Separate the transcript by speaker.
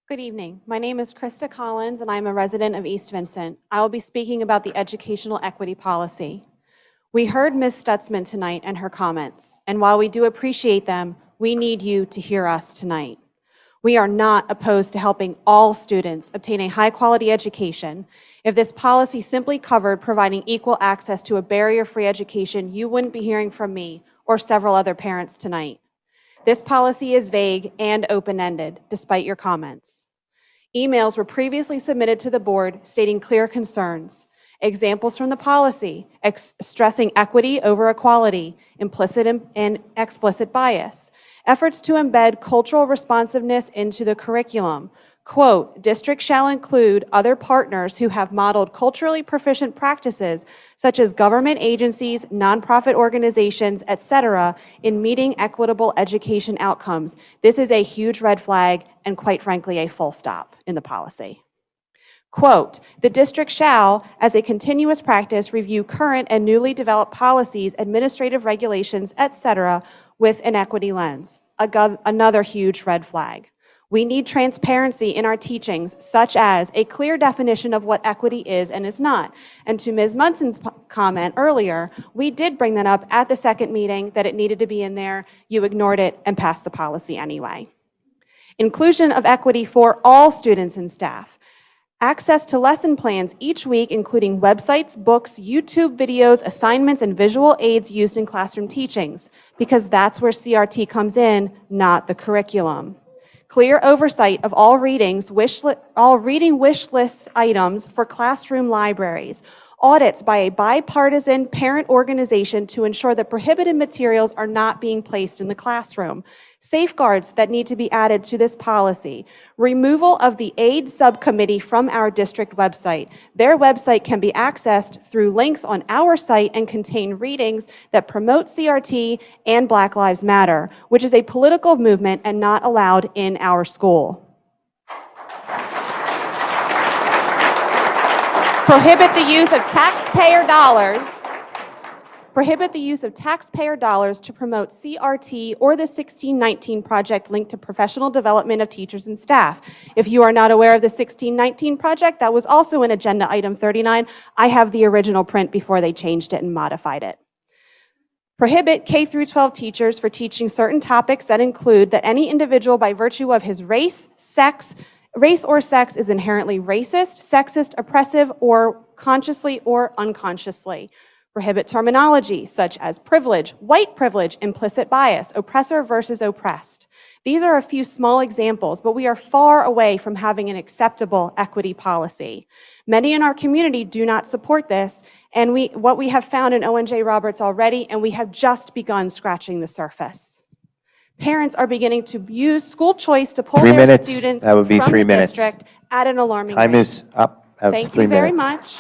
Speaker 1: Good evening. My name is Christa Collins, and I'm a resident of East Vincent. I will be speaking about the educational equity policy. We heard Ms. Stutzman tonight and her comments, and while we do appreciate them, we need you to hear us tonight. We are not opposed to helping all students obtain a high-quality education. If this policy simply covered providing equal access to a barrier-free education, you wouldn't be hearing from me or several other parents tonight. This policy is vague and open-ended, despite your comments. Emails were previously submitted to the board stating clear concerns. Examples from the policy, stressing equity over equality, implicit and explicit bias, efforts to embed cultural responsiveness into the curriculum. Quote, districts shall include other partners who have modeled culturally proficient practices, such as government agencies, nonprofit organizations, etc., in meeting equitable education outcomes. This is a huge red flag and, quite frankly, a full stop in the policy. Quote, the district shall, as a continuous practice, review current and newly developed policies, administrative regulations, etc., with an equity lens. Another huge red flag. We need transparency in our teachings, such as a clear definition of what equity is and is not. And to Ms. Munson's comment earlier, we did bring that up at the second meeting that it needed to be in there. You ignored it and passed the policy anyway. Inclusion of equity for all students and staff. Access to lesson plans each week, including websites, books, YouTube videos, assignments, and visual aids used in classroom teachings, because that's where CRT comes in, not the curriculum. Clear oversight of all reading wish list items for classroom libraries. Audits by a bipartisan parent organization to ensure that prohibited materials are not being placed in the classroom. Safeguards that need to be added to this policy. Removal of the aid subcommittee from our district website. Their website can be accessed through links on our site and contain readings that promote CRT and Black Lives Matter, which is a political movement and not allowed in our school. Prohibit the use of taxpayer dollars to promote CRT or the 1619 project linked to professional development of teachers and staff. If you are not aware of the 1619 project, that was also in Agenda Item 39. I have the original print before they changed it and modified it. Prohibit K-12 teachers for teaching certain topics that include that any individual by virtue of his race or sex is inherently racist, sexist, oppressive, or consciously or unconsciously. Prohibit terminology such as privilege, white privilege, implicit bias, oppressor versus oppressed. These are a few small examples, but we are far away from having an acceptable equity policy. Many in our community do not support this, and what we have found in Owen J. Roberts already, and we have just begun scratching the surface. Parents are beginning to use school choice to pull their students from the district at an alarming rate.
Speaker 2: Time is up.
Speaker 1: Thank you very much.